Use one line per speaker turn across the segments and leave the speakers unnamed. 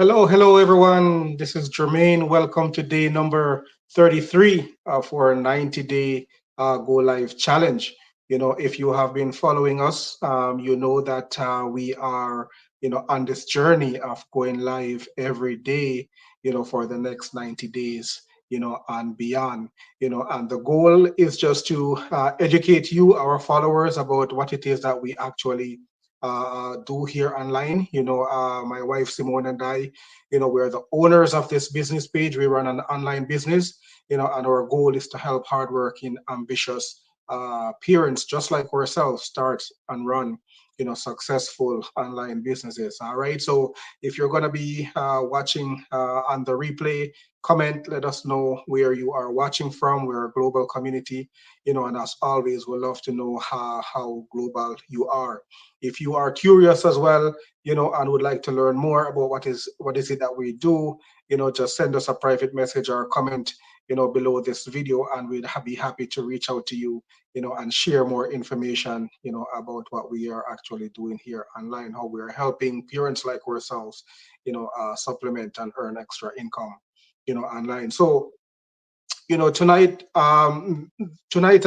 Hello everyone. This is Jermaine. Welcome to day number 33 for a 90-day Go Live challenge. If you have been following us, you know that we are, on this journey of going live every day, for the next 90 days, and beyond. And the goal is just to educate you, our followers, about what it is that we actually do here online. My wife Simone and I, we're the owners of this business page. We run an online business, and our goal is to help hardworking, ambitious parents just like ourselves start and run, successful online businesses. All right. So if you're going to be watching on the replay, comment, let us know where you are watching from. We're a global community, and as always, we love to know how global you are. If you are curious as well, and would like to learn more about what is it that we do, just send us a private message or a comment, below this video, and we'd be happy to reach out to you, and share more information, about what we are actually doing here online, how we are helping parents like ourselves, supplement and earn extra income, online. So, tonight I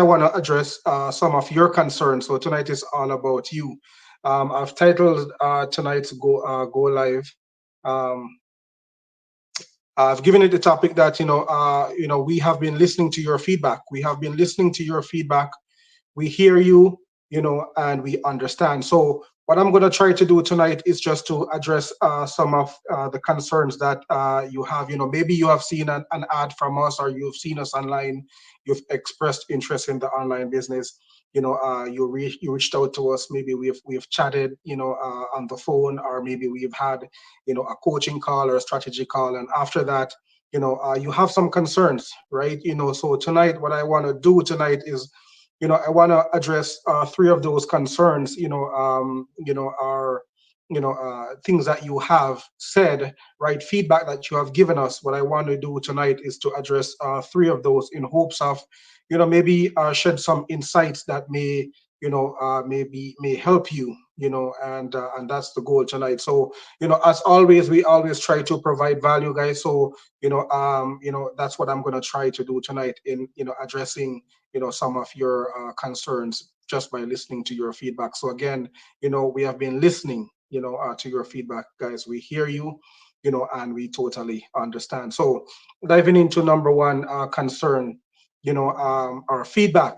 want to address some of your concerns. So tonight is all about you. I've titled tonight's go live. Um, I've given it the topic that we have been listening to your feedback. We have been listening to your feedback. We hear you, and we understand. So what I'm going to try to do tonight is just to address some of the concerns that you have. Maybe you have seen an ad from us, or you've seen us online. You've expressed interest in the online business. You reached out to us. Maybe we've chatted, on the phone, or maybe we've had, a coaching call or a strategy call, and after that, you have some concerns, right? So tonight, what I want to do tonight is, I want to address three of those concerns. Are things that you have said, right? Feedback that you have given us. What I want to do tonight is to address three of those in hopes of, maybe shed some insights that may help you, and that's the goal tonight. So, as always, we always try to provide value, guys. So, that's what I'm going to try to do tonight in, addressing, some of your concerns just by listening to your feedback. So again, we have been listening, to your feedback, guys. We hear you, and we totally understand. So diving into number one concern, our feedback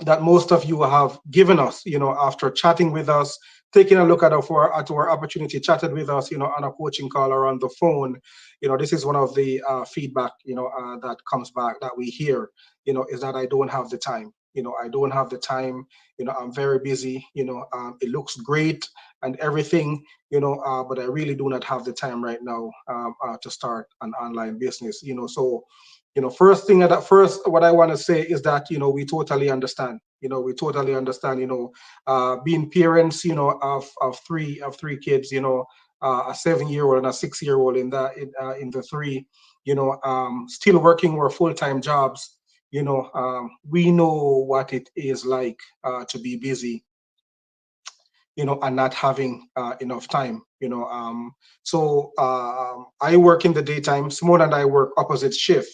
that most of you have given us, after chatting with us, taking a look at our opportunity, chatted with us, on a coaching call or on the phone. This is one of the feedback, that comes back that we hear, is that I don't have the time. I don't have the time. I'm very busy. It looks great and everything, but I really do not have the time right now to start an online business. So first thing that first, what I want to say is that we totally understand. We totally understand. Being parents, of three kids. A 7-year-old and a 6-year-old in the three. Still working our full time jobs. We know what it is like to be busy, and not having enough time. I work in the daytime. Simone and I work opposite shift.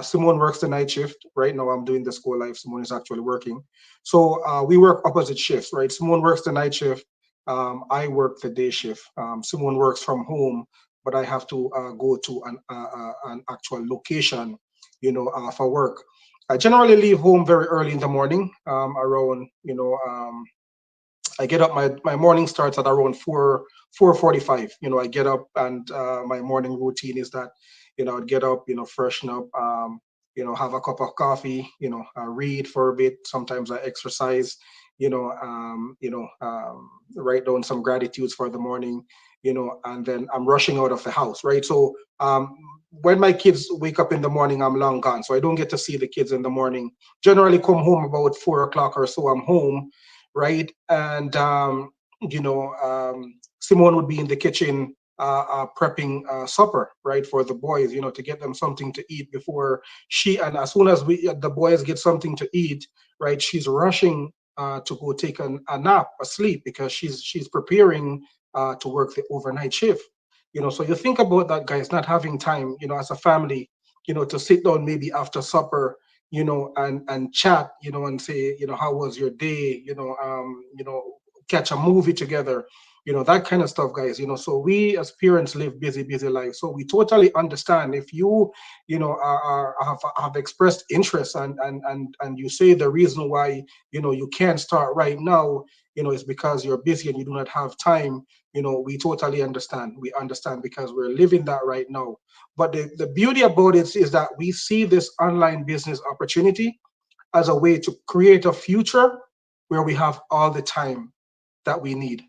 Simone works the night shift. Right now, I'm doing the school life. Simone is actually working. So we work opposite shifts, right? Simone works the night shift. I work the day shift. Simone works from home, but I have to go to an actual location, for work. I generally leave home very early in the morning, around, I get up. My morning starts at around 4:45. I get up, and my morning routine is that I'd get up, freshen up, have a cup of coffee, read for a bit. Sometimes I exercise, write down some gratitudes for the morning, and then I'm rushing out of the house, right? So when my kids wake up in the morning, I'm long gone, so I don't get to see the kids in the morning. Generally, come home about 4 o'clock or so. I'm home, right? And Simone would be in the kitchen prepping supper, right, for the boys, to get them something to eat before and as soon as the boys get something to eat, right, she's rushing to go take a nap, a sleep, because she's preparing to work the overnight shift. So you think about that, guys, not having time, as a family, to sit down maybe after supper, and chat, and say, how was your day, catch a movie together, that kind of stuff, guys. So we as parents live busy, busy lives. So we totally understand if you, have expressed interest, and you say the reason why, you can't start right now, is because you're busy and you do not have time. We totally understand. We understand because we're living that right now. But the beauty about it is that we see this online business opportunity as a way to create a future where we have all the time that we need,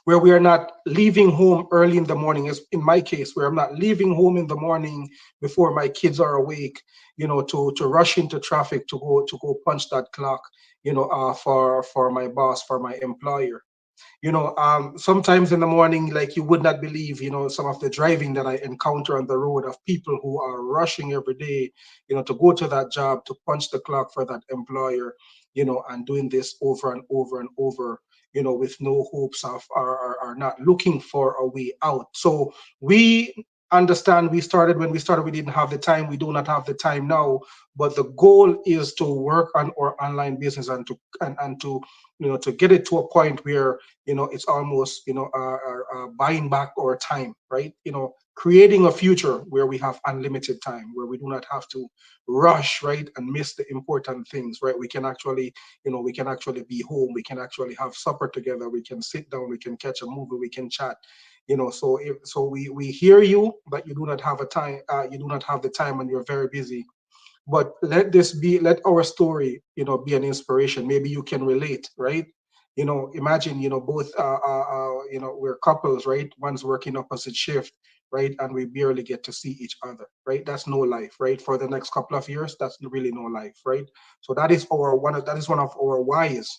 where we are not leaving home early in the morning, as in my case, where I'm not leaving home in the morning before my kids are awake, to rush into traffic to go punch that clock, for my boss, for my employer. Sometimes in the morning, like, you would not believe, some of the driving that I encounter on the road of people who are rushing every day, to go to that job, to punch the clock for that employer, and doing this over and over and over, with no hopes of, or not looking for a way out. So we understand, when we started, we didn't have the time. We do not have the time now, but the goal is to work on our online business, and to to get it to a point where, it's almost, buying back our time, right? Creating a future where we have unlimited time, where we do not have to rush, right, and miss the important things, right? We can actually be home, we can actually have supper together, we can sit down, we can catch a movie, we can chat. So we hear you, but you do not have a time, you do not have the time, and you're very busy. But let our story, be an inspiration. Maybe you can relate, right? Imagine, both, we're couples, right? One's working opposite shift, right? And we barely get to see each other, right? That's no life, right? For the next couple of years, that's really no life, right? So that is one of our whys.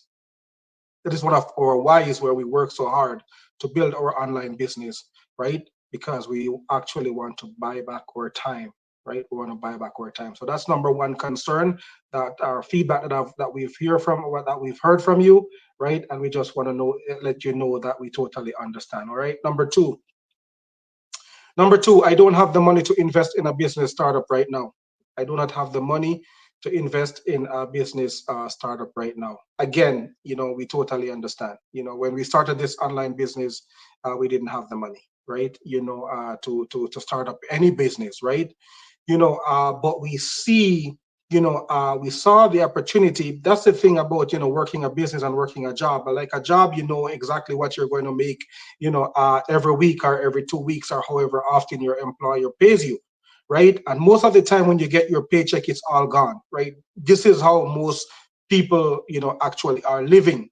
That is one of our whys where we work so hard to build our online business, right? Because we actually want to buy back our time, right? We want to buy back our time. So that's number one concern, that our feedback that we've hear from, or that we've heard from you, right? And we just want to let you know that we totally understand. All right. Number two, I don't have the money to invest in a business startup right now. I do not have the money to invest in a business startup right now. Again, we totally understand. When we started this online business, we didn't have the money, right? To start up any business, right? But we saw the opportunity. That's the thing about, working a business and working a job. But like a job, you know exactly what you're going to make, every week or every 2 weeks, or however often your employer pays you, right? And most of the time when you get your paycheck, it's all gone, right? This is how most people, actually are living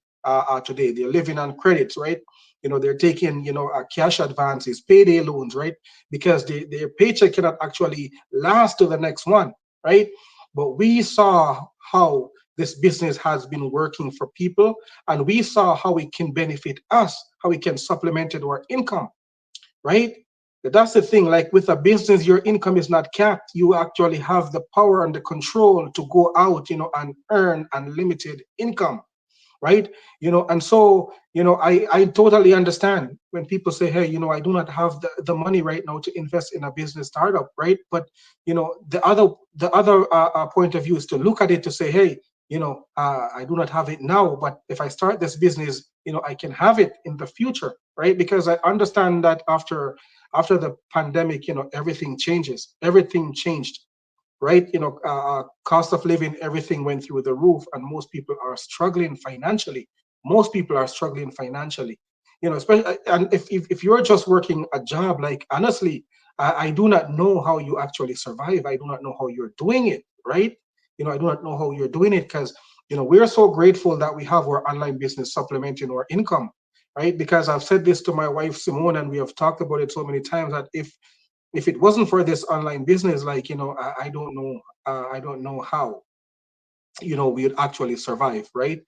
today. They're living on credits, right? They're taking, cash advances, payday loans, right? Because their paycheck cannot actually last to the next one, right? But we saw how this business has been working for people, and we saw how it can benefit us, how it can supplement our income, right? That's the thing. Like with a business, your income is not capped. You actually have the power and the control to go out, and earn unlimited income, right? And so, I totally understand when people say, hey, I do not have the money right now to invest in a business startup, right? But the other point of view is to look at it to say, hey, I do not have it now, but if I start this business, I can have it in the future, right? Because I understand that after the pandemic, everything changes, everything changed, right? Cost of living, everything went through the roof, and most people are struggling financially. Most people are struggling financially. Especially, and if you're just working a job, like, honestly, I do not know how you actually survive. I do not know how you're doing it, right? I do not know how you're doing it, because we're so grateful that we have our online business supplementing our income, right? Because I've said this to my wife Simone, and we have talked about it so many times, that if it wasn't for this online business, like, I don't know how, we would actually survive, right?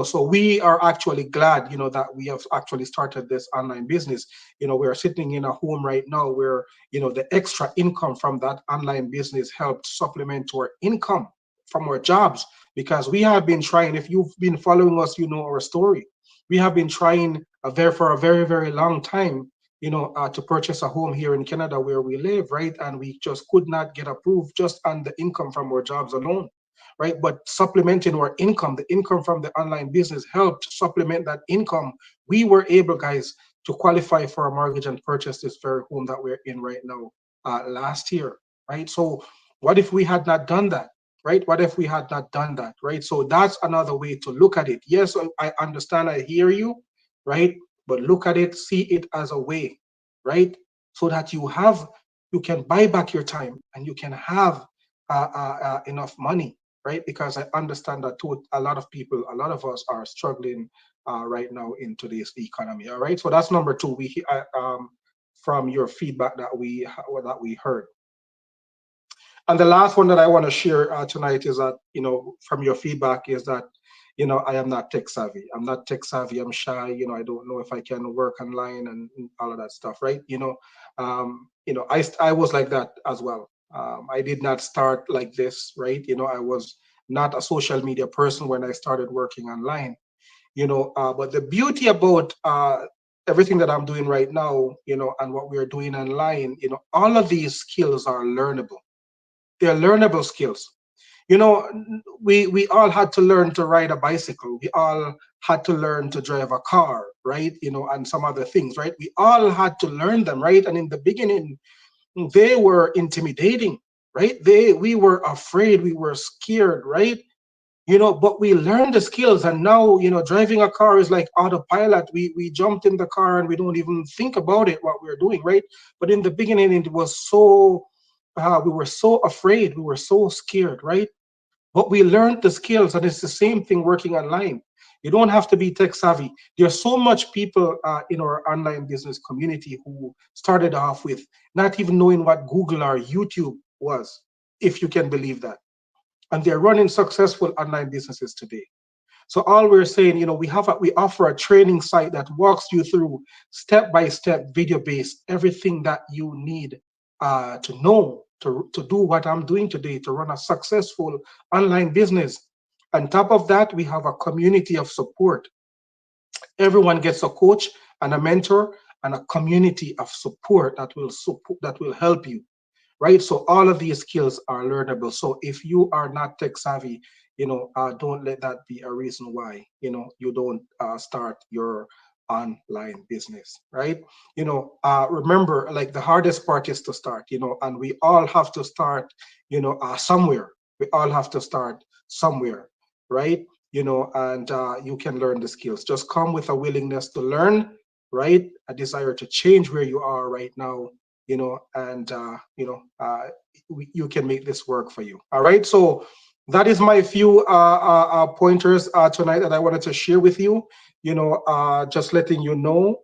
So we are actually glad, that we have actually started this online business. We are sitting in a home right now where, the extra income from that online business helped supplement to our income from our jobs, because we have been trying. If you've been following us, you know our story. We have been trying for a very, very long time, to purchase a home here in Canada where we live, right? And we just could not get approved just on the income from our jobs alone, right? But supplementing our income, the income from the online business helped supplement that income. We were able, guys, to qualify for a mortgage and purchase this very home that we're in right now last year, right? So what if we had not done that? Right? What if we had not done that? Right? So that's another way to look at it. Yes, I understand, I hear you, right? But look at it, see it as a way, right? So that you can buy back your time and you can have enough money, right? Because I understand that too, a lot of people, a lot of us are struggling right now in today's economy. All right, so that's number two. From your feedback that we heard. And the last one that I want to share tonight is that, from your feedback is that, I am not tech savvy. I'm not tech savvy. I'm shy. I don't know if I can work online and all of that stuff, right? I was like that as well. I did not start like this, right? I was not a social media person when I started working online, but the beauty about everything that I'm doing right now, and what we are doing online, all of these skills are learnable. They're learnable skills. We all had to learn to ride a bicycle. We all had to learn to drive a car, right? And some other things, right? We all had to learn them, right? And in the beginning, they were intimidating, right? We were afraid, we were scared, right? But we learned the skills, and now, driving a car is like autopilot. We jumped in the car and we don't even think about it, what we're doing, right? But in the beginning, it was so we were so afraid, we were so scared, right? But we learned the skills, and it's the same thing working online. You don't have to be tech savvy. There's so much people in our online business community who started off with not even knowing what Google or YouTube was, if you can believe that, and they're running successful online businesses today. So all we're saying, we offer a training site that walks you through step by step, video based, everything that you need to know to do what I'm doing today to run a successful online business. On top of that, we have a community of support. Everyone gets a coach and a mentor and a community of support that will help you, right? So all of these skills are learnable. So if you are not tech savvy, don't let that be a reason why, you don't start your online business, right? Remember, like, the hardest part is to start, and we all have to start, somewhere. We all have to start somewhere, right? And you can learn the skills. Just come with a willingness to learn, right? A desire to change where you are right now, and you can make this work for you. All right, so that is my few pointers tonight that I wanted to share with you. Just letting you know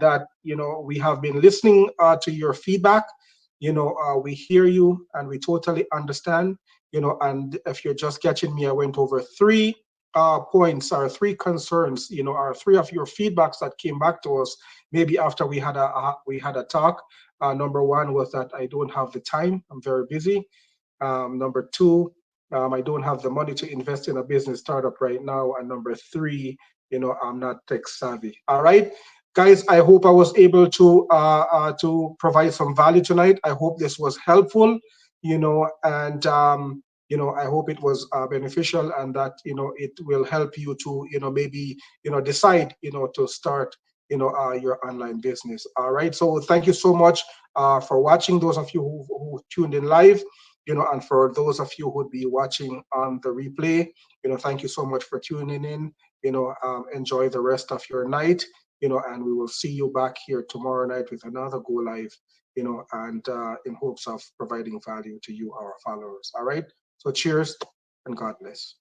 that we have been listening to your feedback. We hear you and we totally understand. And if you're just catching me, I went over three points or three concerns, or three of your feedbacks that came back to us maybe after we had a talk. Number one was that I don't have the time, I'm very busy. Number two, I don't have the money to invest in a business startup right now. And number three, I'm not tech savvy. All right, guys, I hope I was able to provide some value tonight. I hope this was helpful, and I hope it was beneficial, and that it will help you to maybe decide to start your online business. All right, so thank you so much for watching, those of you who tuned in live, and for those of you who would be watching on the replay, thank you so much for tuning in. Enjoy the rest of your night, and we will see you back here tomorrow night with another go live, and in hopes of providing value to you, our followers. All right, so cheers and God bless.